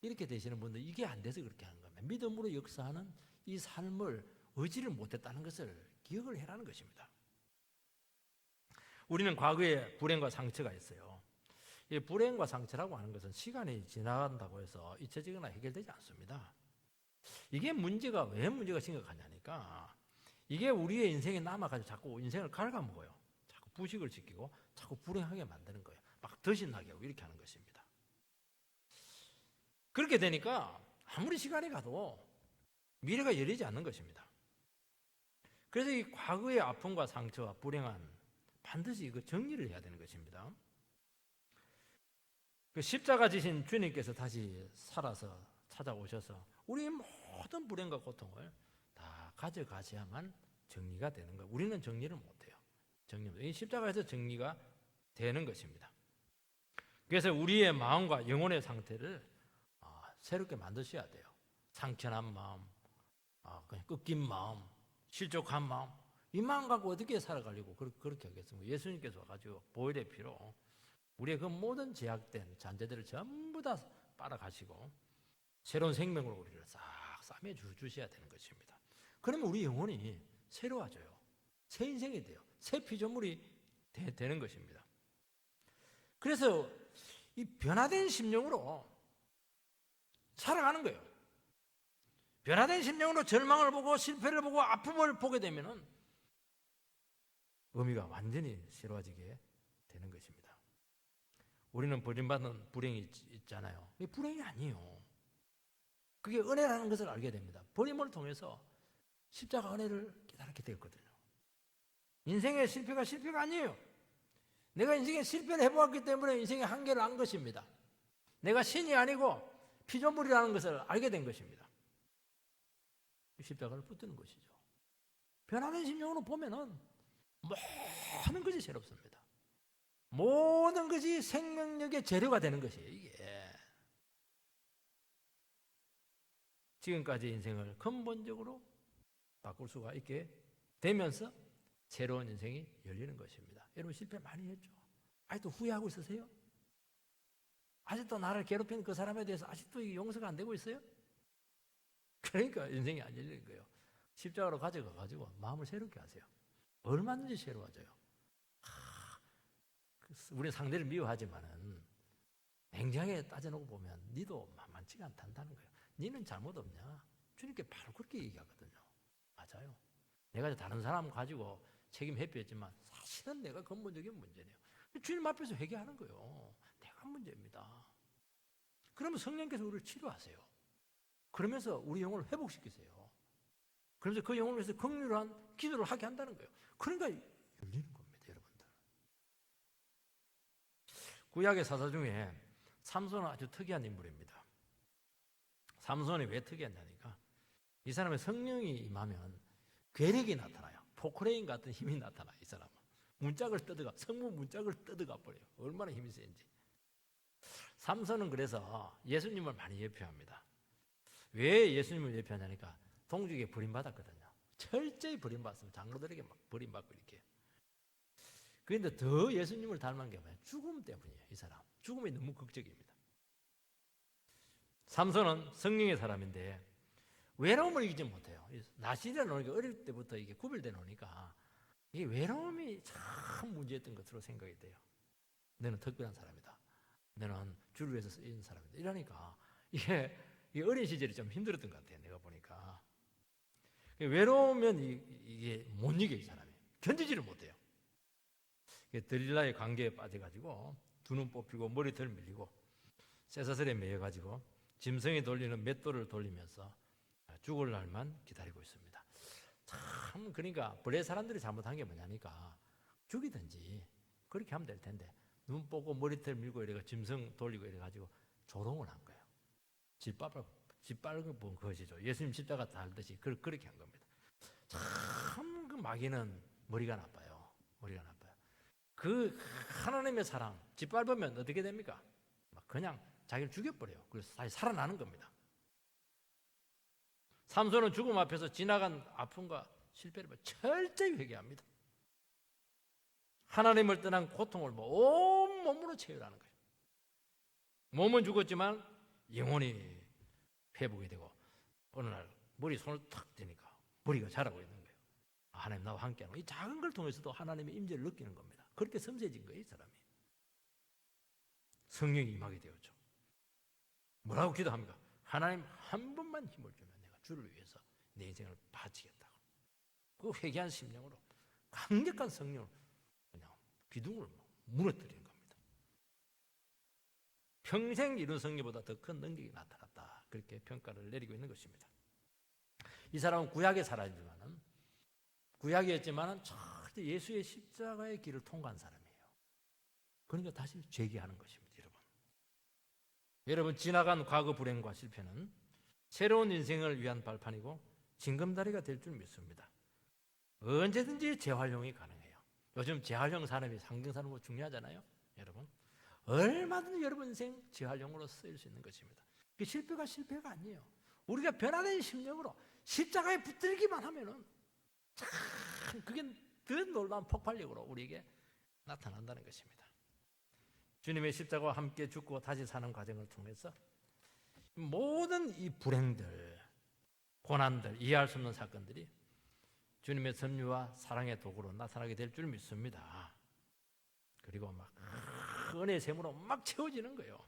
이렇게 되시는 분들 이게 안 돼서 그렇게 하는 겁니다. 믿음으로 역사하는 이 삶을 의지를 못했다는 것을 기억을 해라는 것입니다. 우리는 과거에 불행과 상처가 있어요. 이 불행과 상처라고 하는 것은 시간이 지나간다고 해서 잊혀지거나 해결되지 않습니다. 이게 문제가 왜 문제가 심각하냐니까 이게 우리의 인생에 남아가지고 자꾸 인생을 갉아먹어요. 자꾸 부식을 시키고 자꾸 불행하게 만드는 거예요. 막 더신나게 하고 이렇게 하는 것입니다. 그렇게 되니까 아무리 시간이 가도 미래가 열리지 않는 것입니다. 그래서 이 과거의 아픔과 상처와 불행한 반드시 이거 정리를 해야 되는 것입니다. 그 십자가 지신 주님께서 다시 살아서 찾아오셔서 우리 모든 불행과 고통을 다 가져가셔야만 정리가 되는 거예요. 우리는 정리를 못해요. 이 십자가에서 정리가 되는 것입니다. 그래서 우리의 마음과 영혼의 상태를 새롭게 만드셔야 돼요. 상처난 마음, 그냥 꺾인 마음, 실족한 마음, 이 마음 갖고 어떻게 살아가려고 그렇게 하겠습니까? 예수님께서 와가지고 보혈의 피로 우리의 그 모든 제약된 잔재들을 전부 다 빨아가시고 새로운 생명으로 우리를 싹 싸매 주셔야 되는 것입니다. 그러면 우리 영혼이 새로워져요. 새 인생이 돼요. 새 피조물이 되는 것입니다. 그래서 이 변화된 심령으로 살아가는 거예요. 변화된 심령으로 절망을 보고 실패를 보고 아픔을 보게 되면은 의미가 완전히 새로워지게 되는 것입니다. 우리는 버림받은 불행이 있잖아요. 이게 불행이 아니에요. 그게 은혜라는 것을 알게 됩니다. 버림을 통해서 십자가 은혜를 깨닫게 되었거든요. 인생의 실패가 아니에요. 내가 인생에 실패를 해보았기 때문에 인생의 한계를 안 것입니다. 내가 신이 아니고 피조물이라는 것을 알게 된 것입니다. 십자가를 붙드는 것이죠. 변화된 심령으로 보면은 모든 것이 새롭습니다. 모든 것이 생명력의 재료가 되는 것이에요. 이게 지금까지 인생을 근본적으로 바꿀 수가 있게 되면서 새로운 인생이 열리는 것입니다. 여러분 실패 많이 했죠? 아직도 후회하고 있으세요? 아직도 나를 괴롭히는 그 사람에 대해서 아직도 용서가 안 되고 있어요? 그러니까 인생이 안 열리는 거예요. 십자가로 가져가가지고 마음을 새롭게 하세요. 얼마든지 새로워져요. 우리 상대를 미워하지만은 냉정하게 따져놓고 보면 니도 만만치가 않다는 거예요. 니는 잘못 없냐? 주님께 바로 그렇게 얘기하거든요. 맞아요. 내가 다른 사람 가지고 책임 회피했지만 사실은 내가 근본적인 문제네요. 주님 앞에서 회개하는 거예요. 내가 문제입니다. 그러면 성령께서 우리를 치료하세요. 그러면서 우리 영혼을 회복시키세요. 그러면서 그 영혼을 위해서 긍휼한 기도를 하게 한다는 거예요. 그러니까 열리는 겁니다, 여러분들. 구약의 사사 중에 삼손은 아주 특이한 인물입니다. 삼손이 왜 특이하냐니까 이 사람의 성령이 임하면 괴력이 나타나요. 포크레인 같은 힘이 나타나요. 이 사람은 문짝을 뜯어가 성문 문짝을 뜯어가 버려요. 얼마나 힘이 센지. 삼손은 그래서 예수님을 많이 예표합니다. 왜 예수님을 예표하냐니까 동족에 버림받았거든요. 철저히 버림받았습니다. 장로들에게 막 버림받고 이렇게. 그런데 더 예수님을 닮은 게 뭐예요? 죽음 때문이에요. 이 사람 죽음이 너무 극적입니다. 삼손은 성령의 사람인데 외로움을 이기지 못해요. 나시를 놓으니까 어릴 때부터 이게 구별돼 놓으니까 이 외로움이 참 문제였던 것으로 생각이 돼요. 너는 특별한 사람이다. 너는 주를 위해서 쓰인 사람이다. 이러니까 이게 어린 시절이 좀 힘들었던 것 같아요. 내가 보니까 외로우면 이게 못 이겨 이 사람이 견디지를 못해요. 들릴라의 관계에 빠져가지고 두 눈 뽑히고 머리털 밀리고 쇠사슬에 매여가지고 짐승이 돌리는 맷돌을 돌리면서 죽을 날만 기다리고 있습니다. 참 그러니까 벌레 사람들이 잘못한 게 뭐냐니까 죽이든지 그렇게 하면 될 텐데 눈 뽑고 머리털 밀고 이래가 짐승 돌리고 이래가지고 조롱을 한 거예요. 짓밟은 것이죠. 예수님 십자가 달듯이 그렇게 한 겁니다. 참 그 마귀는 머리가 나빠요. 머리가 나빠요. 그 하나님의 사랑 짓밟으면 어떻게 됩니까? 그냥 자기를 죽여버려요. 그래서 다시 살아나는 겁니다. 삼손은 죽음 앞에서 지나간 아픔과 실패를 철저히 회개합니다. 하나님을 떠난 고통을 온 몸으로 체휼하는 거예요. 몸은 죽었지만 영혼이 회복이 되고 어느 날 머리 손을 탁 대니까 머리가 자라고 있는 거예요. 하나님 나와 함께하는 이 작은 걸 통해서도 하나님의 임재를 느끼는 겁니다. 그렇게 섬세해진 거예요, 이 사람이. 성령이 임하게 되었죠. 뭐라고 기도합니까? 하나님 한 번만 힘을 주면 내가 주를 위해서 내 인생을 바치겠다고. 그 회개한 심령으로 강력한 성령을 그냥 기둥을 무너뜨리는 겁니다. 평생 이룬 성리보다 더 큰 능력이 나타났다. 그렇게 평가를 내리고 있는 것입니다. 이 사람은 구약에 살았지만은 구약이었지만은 절대 예수의 십자가의 길을 통과한 사람이에요. 그러니까 다시 재기하는 것입니다, 여러분. 여러분, 지나간 과거 불행과 실패는 새로운 인생을 위한 발판이고 징검다리가 될 줄 믿습니다. 언제든지 재활용이 가능해요. 요즘 재활용 산업이 상경산업으로 중요하잖아요, 여러분. 얼마든지 여러분 인생 재활용으로 쓰일 수 있는 것입니다. 그 실패가 아니에요. 우리가 변화된 심령으로 십자가에 붙들기만 하면은 참 그게 더 놀라운 폭발력으로 우리에게 나타난다는 것입니다. 주님의 십자가와 함께 죽고 다시 사는 과정을 통해서 모든 이 불행들, 고난들, 이해할 수 없는 사건들이 주님의 섭리와 사랑의 도구로 나타나게 될 줄 믿습니다. 그리고 막 은혜의 샘으로 막 채워지는 거예요.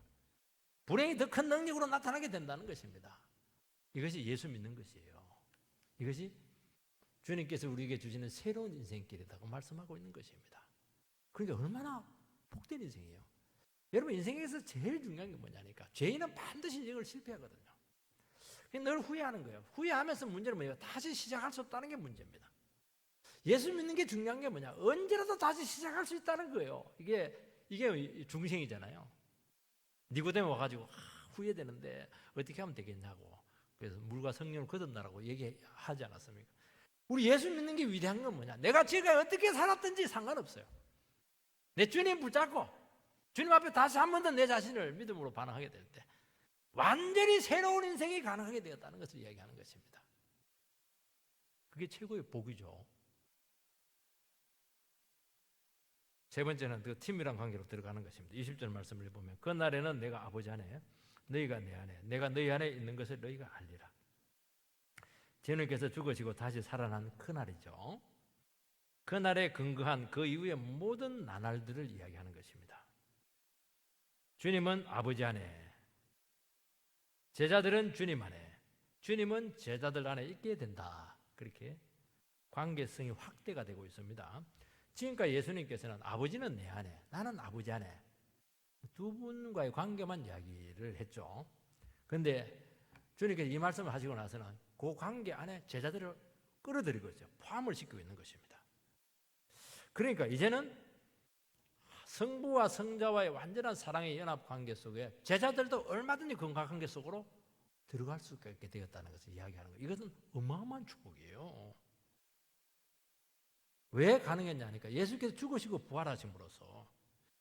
불행이 더 큰 능력으로 나타나게 된다는 것입니다. 이것이 예수 믿는 것이에요. 이것이 주님께서 우리에게 주시는 새로운 인생길이라고 말씀하고 있는 것입니다. 그러니까 얼마나 복된 인생이에요. 여러분, 인생에서 제일 중요한 게 뭐냐니까 죄인은 반드시 인생을 실패하거든요. 늘 후회하는 거예요. 후회하면서 문제는 뭐예요? 다시 시작할 수 없다는 게 문제입니다. 예수 믿는 게 중요한 게 뭐냐? 언제라도 다시 시작할 수 있다는 거예요. 이게 중생이잖아요. 니고데모 와가지고 후회되는데 어떻게 하면 되겠냐고. 그래서 물과 성령을 거듭나라고 얘기하지 않았습니까? 우리 예수 믿는 게 위대한 건 뭐냐? 내가 지금까지 어떻게 살았든지 상관없어요. 내 주님 붙잡고 주님 앞에 다시 한 번 더 내 자신을 믿음으로 반응하게 될 때 완전히 새로운 인생이 가능하게 되었다는 것을 이야기하는 것입니다. 그게 최고의 복이죠. 세 번째는 그 팀이란 관계로 들어가는 것입니다. 20절 말씀을 보면 그날에는 내가 아버지 안에 너희가 내 안에 내가 너희 안에 있는 것을 너희가 알리라. 주님께서 죽으시고 다시 살아난 그날이죠. 그날에 근거한 그 이후의 모든 나날들을 이야기하는 것입니다. 주님은 아버지 안에, 제자들은 주님 안에, 주님은 제자들 안에 있게 된다. 그렇게 관계성이 확대가 되고 있습니다. 지금까지 예수님께서는 아버지는 내 안에, 나는 아버지 안에 두 분과의 관계만 이야기를 했죠. 그런데 주님께서 이 말씀을 하시고 나서는 그 관계 안에 제자들을 끌어들이고 있어요. 포함을 시키고 있는 것입니다. 그러니까 이제는 성부와 성자와의 완전한 사랑의 연합 관계 속에 제자들도 얼마든지 건강 관계 속으로 들어갈 수 있게 되었다는 것을 이야기하는 거예요. 이것은 어마어마한 축복이에요. 왜 가능했냐니까 예수께서 죽으시고 부활하심으로써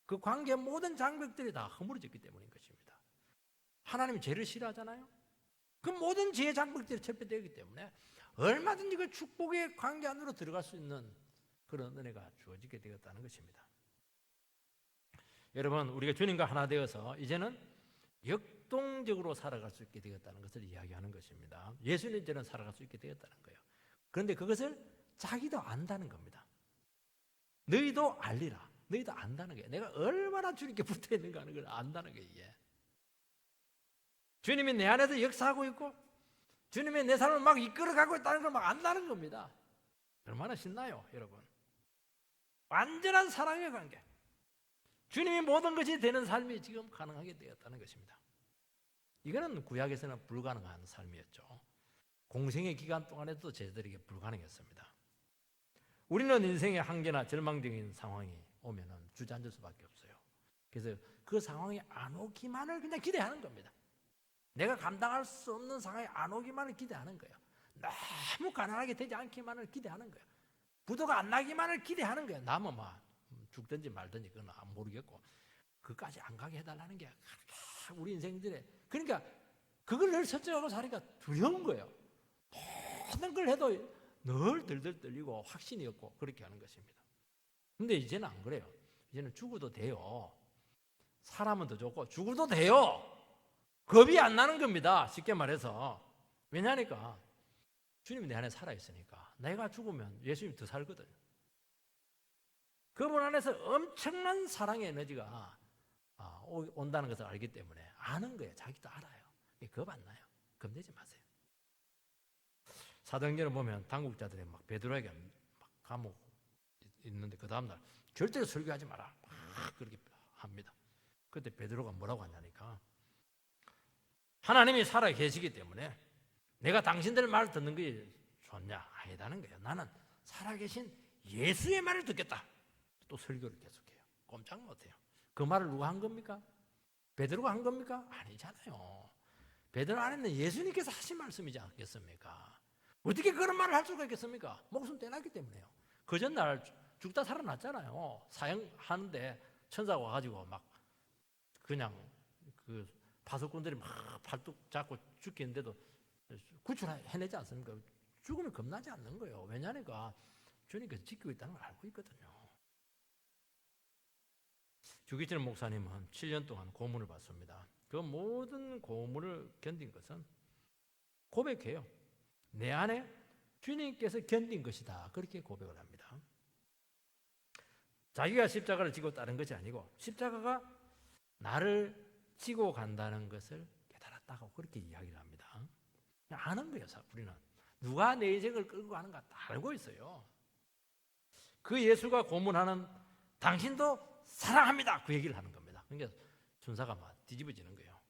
그 관계의 모든 장벽들이 다 허물어졌기 때문인 것입니다. 하나님이 죄를 싫어하잖아요. 그 모든 죄의 장벽들이 철폐되기 때문에 얼마든지 그 축복의 관계 안으로 들어갈 수 있는 그런 은혜가 주어지게 되었다는 것입니다. 여러분, 우리가 주님과 하나 되어서 이제는 역동적으로 살아갈 수 있게 되었다는 것을 이야기하는 것입니다. 예수님처럼 살아갈 수 있게 되었다는 거예요. 그런데 그것을 자기도 안다는 겁니다. 너희도 알리라. 너희도 안다는 거예요. 내가 얼마나 주님께 붙어 있는가 하는 걸 안다는 거예요. 이게. 주님이 내 안에서 역사하고 있고 주님이 내 삶을 막 이끌어가고 있다는 걸 막 안다는 겁니다. 얼마나 신나요, 여러분. 완전한 사랑의 관계. 주님이 모든 것이 되는 삶이 지금 가능하게 되었다는 것입니다. 이거는 구약에서는 불가능한 삶이었죠. 공생의 기간 동안에도 제자들에게 불가능했습니다. 우리는 인생의 한계나 절망적인 상황이 오면 주저앉을 수밖에 없어요. 그래서 그 상황이 안 오기만을 그냥 기대하는 겁니다. 내가 감당할 수 없는 상황이 안 오기만을 기대하는 거예요. 너무 가난하게 되지 않기만을 기대하는 거예요. 부도가 안 나기만을 기대하는 거예요. 남은 막 죽든지 말든지 그건 모르겠고 그까지 안 가게 해달라는 게 우리 인생들에. 그러니까 그걸 늘 설정하고 사니까 두려운 거예요. 모든 걸 해도 늘 들들 떨리고 확신이 없고 그렇게 하는 것입니다. 근데 이제는 안 그래요. 이제는 죽어도 돼요. 사람은 더 좋고 죽어도 돼요. 겁이 안 나는 겁니다. 쉽게 말해서. 왜냐니까 주님이 내 안에 살아있으니까 내가 죽으면 예수님이 더 살거든요. 그분 안에서 엄청난 사랑의 에너지가 온다는 것을 알기 때문에 아는 거예요. 자기도 알아요. 겁 안 나요. 겁내지 마세요. 사도행전을 보면 당국자들이 막 베드로에게 막 감옥 있는데 그 다음날 절대로 설교하지 마라 막 그렇게 합니다. 그때 베드로가 뭐라고 하냐니까 하나님이 살아 계시기 때문에 내가 당신들 말을 듣는 게 좋냐? 아니다는 거예요. 나는 살아계신 예수의 말을 듣겠다. 또 설교를 계속해요. 꼼짝 못해요. 그 말을 누가 한 겁니까? 베드로가 한 겁니까? 아니잖아요. 베드로 안에는 예수님께서 하신 말씀이지 않겠습니까? 어떻게 그런 말을 할 수가 있겠습니까? 목숨 떼놨기 때문에요. 그 전날 죽다 살아났잖아요. 사형하는데 천사가 와가지고 막 그냥 그 파수꾼들이 막 팔뚝 잡고 죽겠는데도 구출해내지 않습니까? 죽으면 겁나지 않는 거예요. 왜냐니까 주님께서 지키고 있다는 걸 알고 있거든요. 주기철 목사님은 7년 동안 고문을 받습니다. 그 모든 고문을 견딘 것은 고백해요. 내 안에 주님께서 견딘 것이다. 그렇게 고백을 합니다. 자기가 십자가를 지고 따른 것이 아니고 십자가가 나를 지고 간다는 것을 깨달았다고 그렇게 이야기를 합니다. 아는 거예요. 우리는 누가 내 인생을 끌고 가는가 다 알고 있어요. 그 예수가 고문하는 당신도 사랑합니다. 그 얘기를 하는 겁니다. 그러니까 순사가 막 뒤집어지는 거예요.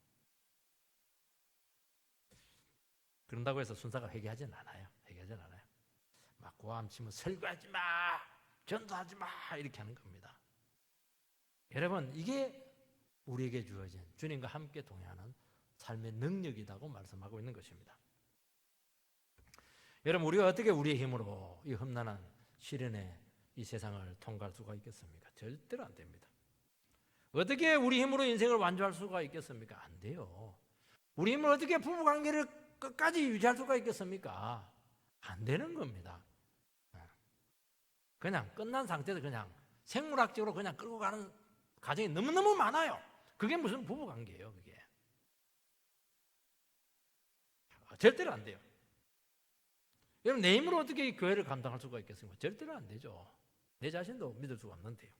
그런다고 해서 순사가 회개하지는 않아요. 회개하지는 않아요. 막 고함치면 설교하지 마, 전도하지 마 이렇게 하는 겁니다. 여러분 이게 우리에게 주어진 주님과 함께 동행하는 삶의 능력이라고 말씀하고 있는 것입니다. 여러분 우리가 어떻게 우리의 힘으로 이 험난한 시련의 이 세상을 통과할 수가 있겠습니까? 절대로 안 됩니다. 어떻게 우리 힘으로 인생을 완주할 수가 있겠습니까? 안 돼요. 우리 힘으로 어떻게 부부관계를 끝까지 유지할 수가 있겠습니까? 안 되는 겁니다. 그냥 끝난 상태에서 그냥 생물학적으로 그냥 끌고 가는 가정이 너무너무 많아요. 그게 무슨 부부관계예요, 그게. 절대로 안 돼요. 여러분, 내 힘으로 어떻게 이 교회를 감당할 수가 있겠습니까? 절대로 안 되죠. 내 자신도 믿을 수가 없는데요.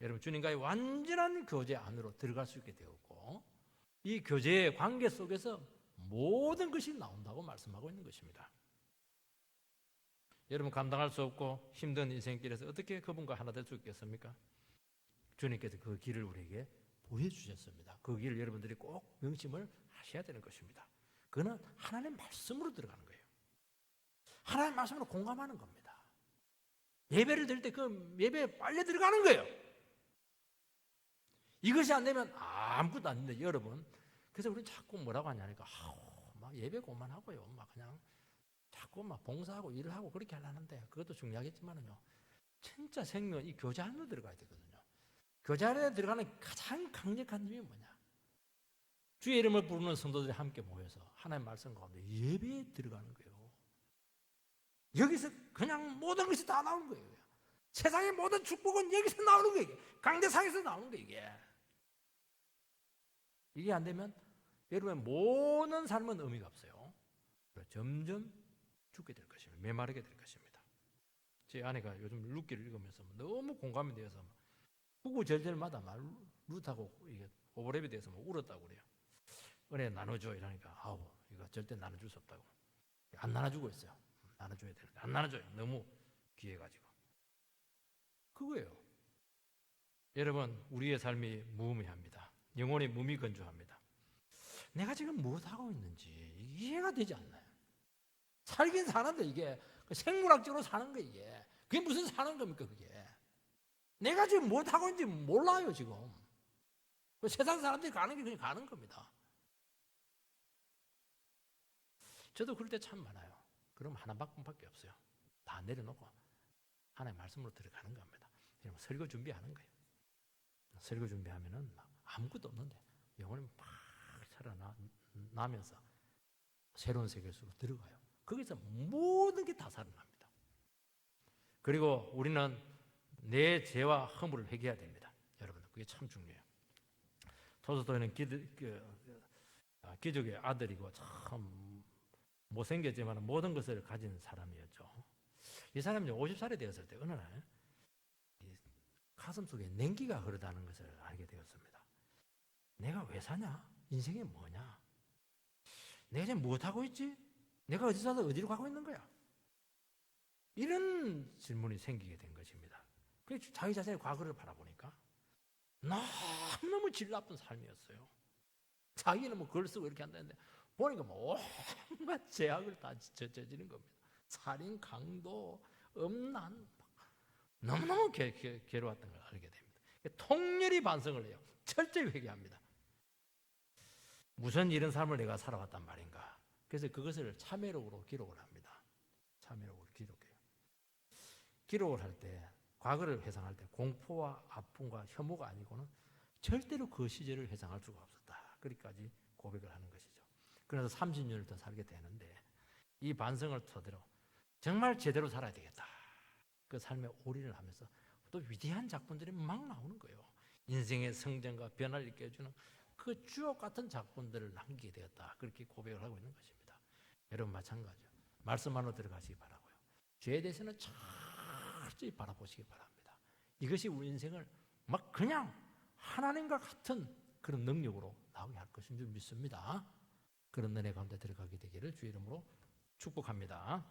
여러분, 주님과의 완전한 교제 안으로 들어갈 수 있게 되었고, 이 교제의 관계 속에서 모든 것이 나온다고 말씀하고 있는 것입니다. 여러분, 감당할 수 없고 힘든 인생길에서 어떻게 그분과 하나 될 수 있겠습니까? 주님께서 그 길을 우리에게 보여주셨습니다. 그 길을 여러분들이 꼭 명심을 하셔야 되는 것입니다. 그거는 하나님 말씀으로 들어가는 거예요. 하나님 말씀으로 공감하는 겁니다. 예배를 드릴 때 그 예배에 빨려 들어가는 거예요. 이것이 안 되면 아무것도 안 된다, 여러분. 그래서 우리는 자꾸 뭐라고 하냐니까, 막 예배 고만하고요. 막 그냥 자꾸 막 봉사하고 일을 하고 그렇게 하려는데, 그것도 중요하겠지만은요. 진짜 생명은 이 교제 안으로 들어가야 되거든요. 교제 안에 들어가는 가장 강력한 힘이 뭐냐? 주의 이름을 부르는 성도들이 함께 모여서 하나님의 말씀 가운데 예배에 들어가는 거예요. 여기서 그냥 모든 것이 다 나오는 거예요. 세상의 모든 축복은 여기서 나오는 거예요. 강대상에서 나오는 거예요, 이게. 이게 안 되면 여러분의 모든 삶은 의미가 없어요. 점점 죽게 될 것입니다. 메마르게 될 것입니다. 제 아내가 요즘 룻기를 읽으면서 너무 공감이 되어서 구구절절마다 막 룻하고 이게 오버랩이 돼서 막 울었다고 그래요. 은혜 나눠줘 이러니까 이거 절대 나눠줄 수 없다고. 안 나눠주고 있어요. 나눠줘야 되는데 안 나눠줘요. 너무 귀해가지고. 그거예요. 여러분 우리의 삶이 무의미합니다. 영혼이 무미건조합니다. 내가 지금 무엇하고 있는지 이해가 되지 않나요? 살긴 사는데 이게 생물학적으로 사는 거 이게. 그게 무슨 사는 겁니까 그게. 내가 지금 무엇하고 있는지 몰라요 지금. 세상 사람들이 가는 게 그냥 가는 겁니다. 저도 그럴 때 참 많아요. 그럼 하나밖에 없어요. 다 내려놓고 하나의 말씀으로 들어가는 겁니다. 설교 준비하는 거예요. 설교 준비하면은 아무것도 없는데 영혼이 막 살아나면서 새로운 세계 속으로 들어가요. 거기서 모든 게 다 살아납니다. 그리고 우리는 내 죄와 허물을 회개해야 됩니다. 여러분, 그게 참 중요해요. 토스토이는 귀족의 아들이고 참 못생겼지만 모든 것을 가진 사람이었죠. 이 사람이 50살이 되었을 때 어느 날 가슴 속에 냉기가 흐르다는 것을 알게 되었습니다. 내가 왜 사냐? 인생이 뭐냐? 내가 지금 무엇하고 있지? 내가 어디서 와서 어디로 가고 있는 거야? 이런 질문이 생기게 된 것입니다. 그래서 자기 자신의 과거를 바라보니까 너무너무 질 나쁜 삶이었어요. 자기는 뭐 글 쓰고 이렇게 한다는데 보니까 뭐 온갖 죄악을 다 저지른 겁니다. 살인, 강도, 음란, 너무너무 괴로웠던 걸 알게 됩니다. 통렬히 반성을 해요. 철저히 회개합니다. 무슨 이런 삶을 내가 살아왔단 말인가. 그래서 그것을 참회록으로 기록을 합니다. 참회록으로 기록해요. 기록을 할 때, 과거를 회상할 때 공포와 아픔과 혐오가 아니고는 절대로 그 시절을 회상할 수가 없었다. 그리까지 고백을 하는 것이죠. 그래서 30년을 더 살게 되는데 이 반성을 토대로 정말 제대로 살아야 되겠다. 그 삶에 올인을 하면서 또 위대한 작품들이 막 나오는 거예요. 인생의 성장과 변화를 일깨워주는 그 주옥 같은 작품들을 남기게 되었다. 그렇게 고백을 하고 있는 것입니다. 여러분 마찬가지요. 말씀 안으로 들어가시기 바라고요. 죄에 대해서는 철저히 바라보시기 바랍니다. 이것이 우리 인생을 막 그냥 하나님과 같은 그런 능력으로 나오게 할 것인 줄 믿습니다. 그런 은혜 가운데 들어가게 되기를 주의 이름으로 축복합니다.